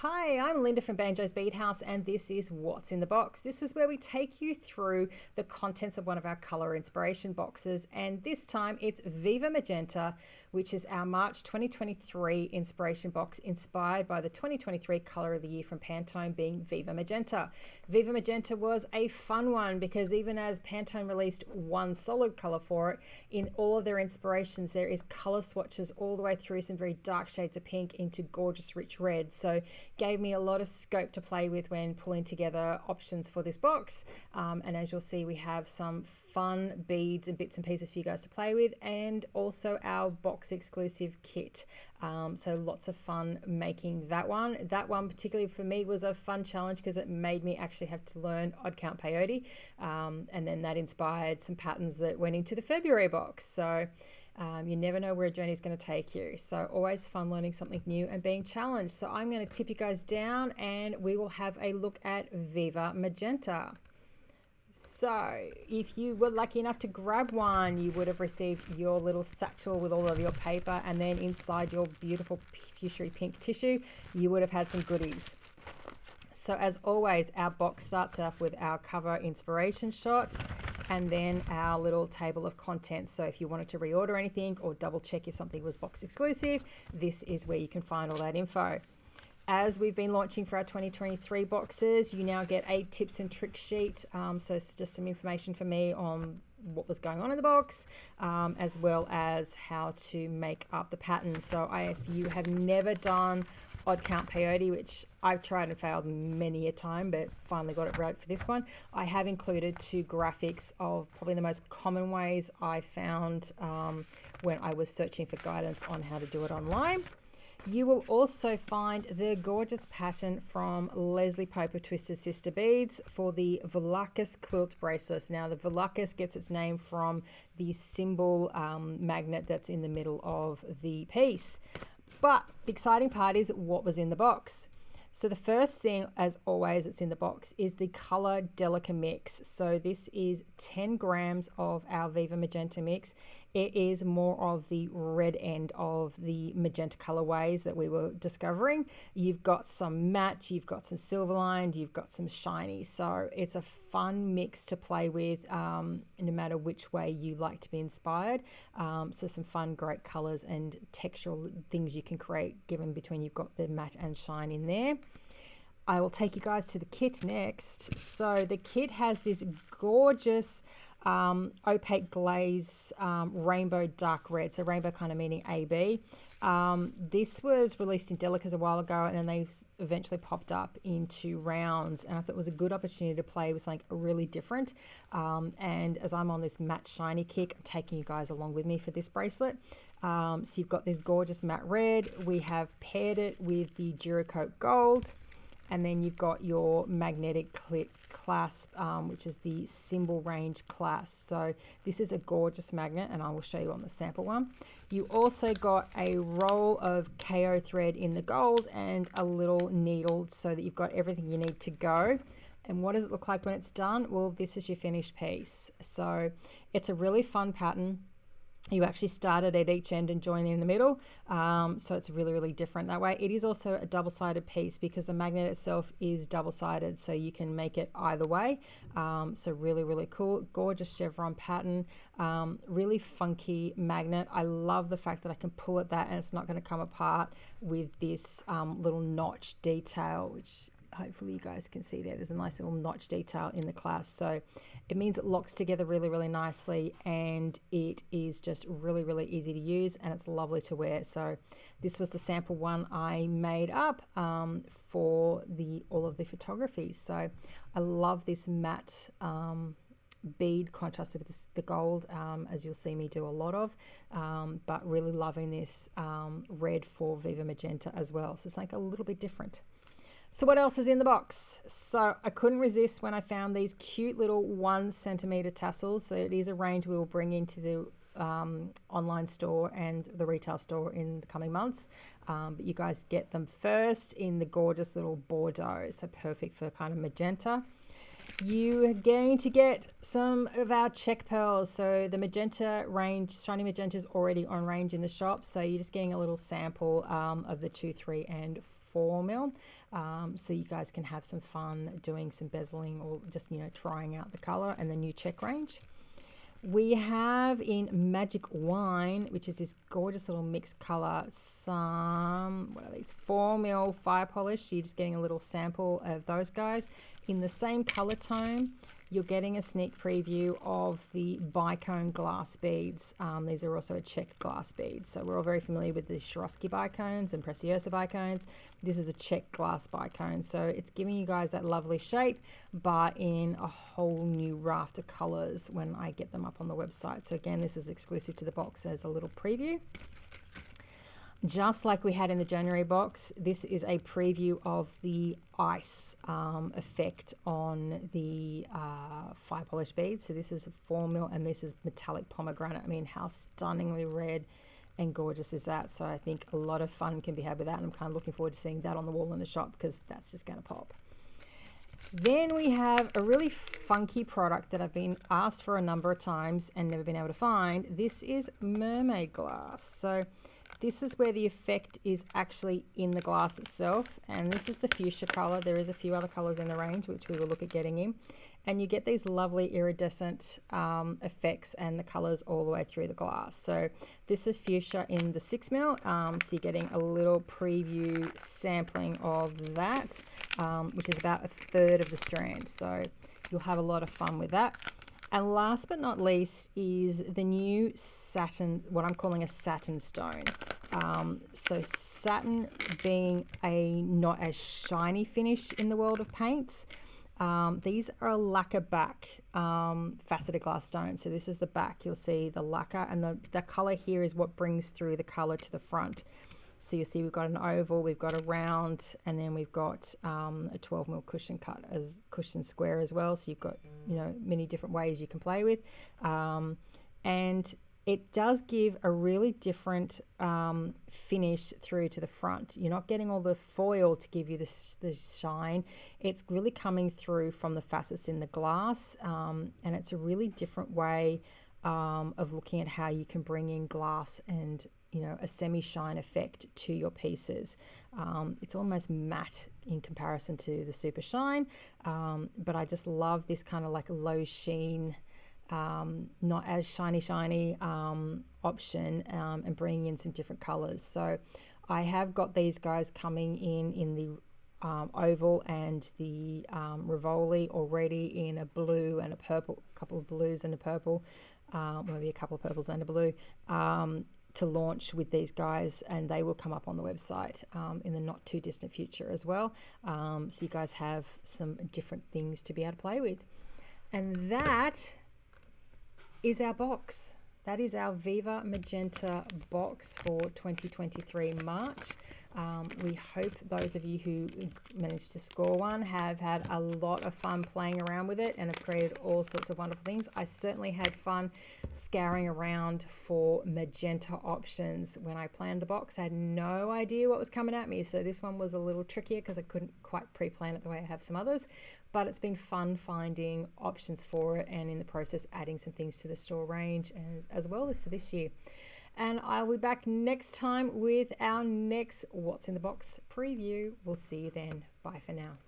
Hi, I'm Linda from Banjo's Bead House, and this is What's in the Box. This is where we take you through the contents of one of our color inspiration boxes, and this time it's Viva Magenta, which is our March 2023 inspiration box inspired by the 2023 color of the year from Pantone being Viva Magenta. Viva Magenta was a fun one because even as Pantone released one solid color for it, in all of their inspirations there is color swatches all the way through some very dark shades of pink into gorgeous rich red. So gave me a lot of scope to play with when pulling together options for this box. And as you'll see, we have some fun beads and bits and pieces for you guys to play with, and also our box exclusive kit. So lots of fun making that one. That one particularly for me was a fun challenge because it made me actually have to learn odd count peyote. And then that inspired some patterns that went into the February box. So you never know where a journey is going to take you. So always fun learning something new and being challenged. So I'm going to tip you guys down and we will have a look at Viva Magenta. So if you were lucky enough to grab one, you would have received your little satchel with all of your paper, and then inside your beautiful fuchsia pink tissue, you would have had some goodies. So as always, our box starts off with our cover inspiration shot and then our little table of contents. So if you wanted to reorder anything or double check if something was box exclusive, this is where you can find all that info. As we've been launching for our 2023 boxes, you now get a tips and tricks sheet. So it's just some information for me on what was going on in the box, as well as how to make up the pattern. So if you have never done odd count peyote, which I've tried and failed many a time, but finally got it right for this one, I have included two graphics of probably the most common ways I found when I was searching for guidance on how to do it online. You will also find the gorgeous pattern from Leslie Pope of Twisted Sister Beads for the Volupus quilt bracelets. Now the Volupus gets its name from the symbol magnet that's in the middle of the piece. But the exciting part is what was in the box. So the first thing, as always, that's in the box is the Color Delica mix. So this is 10 grams of our Viva Magenta mix. It is more of the red end of the magenta colorways that we were discovering. You've got some matte, you've got some silver lined, you've got some shiny. So it's a fun mix to play with no matter which way you like to be inspired. So some fun, great colors and textural things you can create given between you've got the matte and shine in there. I will take you guys to the kit next. So the kit has this gorgeous opaque glaze rainbow dark red, so rainbow kind of meaning AB. This was released in Delicas a while ago, and then they eventually popped up into rounds, and I thought it was a good opportunity to play with something really different. And as I'm on this matte shiny kick, I'm taking you guys along with me for this bracelet. So you've got this gorgeous matte red. We have paired it with the Duracoat Gold. And then you've got your magnetic clip clasp, which is the symbol range clasp. So this is a gorgeous magnet, and I will show you on the sample one. You also got a roll of KO thread in the gold and a little needle so that you've got everything you need to go. And what does it look like when it's done? Well, this is your finished piece. So it's a really fun pattern. You actually started at each end and join in the middle, so it's really, really different that way. It is also a double-sided piece because the magnet itself is double-sided, so you can make it either way. So really, really cool. Gorgeous chevron pattern, really funky magnet. I love the fact that I can pull at that and it's not going to come apart with this little notch detail, which hopefully you guys can see there. There's a nice little notch detail in the clasp. So it means it locks together really, really nicely, and it is just really, really easy to use, and it's lovely to wear. So this was the sample one I made up for all of the photography. So I love this matte bead contrasted with the gold, as you'll see me do a lot of, but really loving this red for Viva Magenta as well. So it's like a little bit different. So what else is in the box? So I couldn't resist when I found these cute little 1 centimeter tassels. So it is a range we will bring into the online store and the retail store in the coming months. But you guys get them first in the gorgeous little Bordeaux. So perfect for kind of magenta. You are going to get some of our check pearls. So the magenta range, shiny magenta, is already on range in the shop. So you're just getting a little sample of the 2, 3, and 4 mil. So you guys can have some fun doing some bezeling or just, you know, trying out the color and the new check range. We have in Magic Wine, which is this gorgeous little mixed color, some, what are these, 4 mil fire polish. So you're just getting a little sample of those guys. In the same color tone, you're getting a sneak preview of the bicone glass beads. These are also a check glass beads. So we're all very familiar with the Swarovski bicones and Preciosa bicones. This is a check glass bicone. So it's giving you guys that lovely shape, but in a whole new raft of colors when I get them up on the website. So again, this is exclusive to the box as a little preview. Just like we had in the January box, this is a preview of the ice effect on the fire polish beads. So this is a 4 mil and this is metallic pomegranate. I mean, how stunningly red and gorgeous is that? So I think a lot of fun can be had with that, and I'm kind of looking forward to seeing that on the wall in the shop because that's just going to pop. Then we have a really funky product that I've been asked for a number of times and never been able to find. This is mermaid glass. So this is where the effect is actually in the glass itself, and this is the fuchsia color. There is a few other colors in the range which we will look at getting in, and you get these lovely iridescent effects and the colors all the way through the glass. So this is fuchsia in the 6 mil, so you're getting a little preview sampling of that, which is about 1/3 of the strand. So you'll have a lot of fun with that. And last but not least is the new satin, what I'm calling a satin stone. So satin being a not as shiny finish in the world of paints. These are a lacquer back faceted glass stone. So this is the back. You'll see the lacquer, and the color here is what brings through the color to the front. So you'll see we've got an oval, we've got a round, and then we've got a 12 mil cushion cut as cushion square as well. So you've got, you know, many different ways you can play with. And it does give a really different finish through to the front. You're not getting all the foil to give you the shine. It's really coming through from the facets in the glass, and it's a really different way of looking at how you can bring in glass and, you know, a semi-shine effect to your pieces. It's almost matte in comparison to the super shine, but I just love this kind of like low sheen, not as shiny option, and bringing in some different colors. So I have got these guys coming in the oval and the Rivoli already in a blue and a purple, a couple of blues and a purple, maybe a couple of purples and a blue, to launch with these guys, and they will come up on the website in the not too distant future as well. So you guys have some different things to be able to play with. And that is our box. That is our Viva Magenta box for 2023 March. We hope those of you who managed to score one have had a lot of fun playing around with it and have created all sorts of wonderful things. I certainly had fun scouring around for magenta options when I planned the box. I had no idea what was coming at me, so this one was a little trickier because I couldn't quite pre-plan it the way I have some others. But it's been fun finding options for it, and in the process adding some things to the store range and as well as for this year. And I'll be back next time with our next What's in the Box preview. We'll see you then. Bye for now.